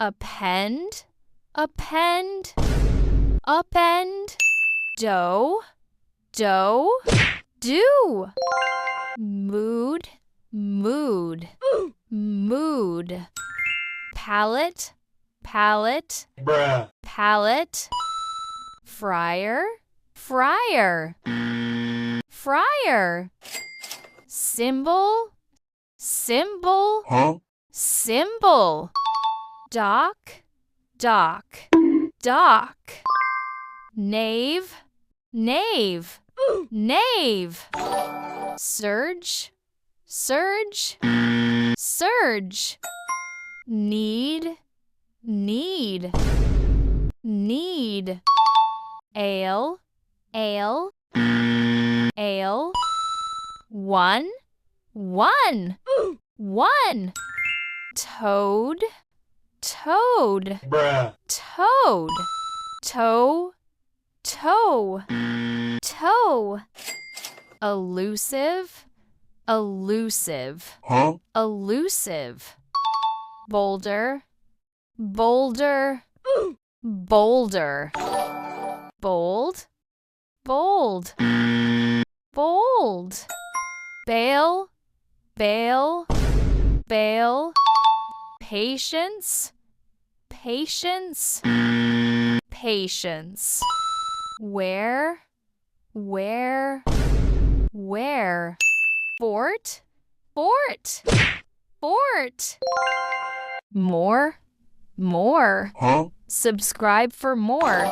append, append, upend, dough, dough, do, mood, mood, mood, palette, palette, Bruh. palette, fryer, fryer, fryer, symbol, symbol, Huh? symbol, dock, dock, dock, knave, knave, knave, surge, surge, surge, need, need, need, ale, ale, ale, one, one, one, toad, toad, Bruh. toad, toe, toe, toe, elusive, elusive, Huh? elusive, boulder, boulder, boulder, bold, bold, bold, bail, bail, bail, patience, patience, patience, where, where, where, fort, fort, fort, more, more. Huh? Subscribe for more.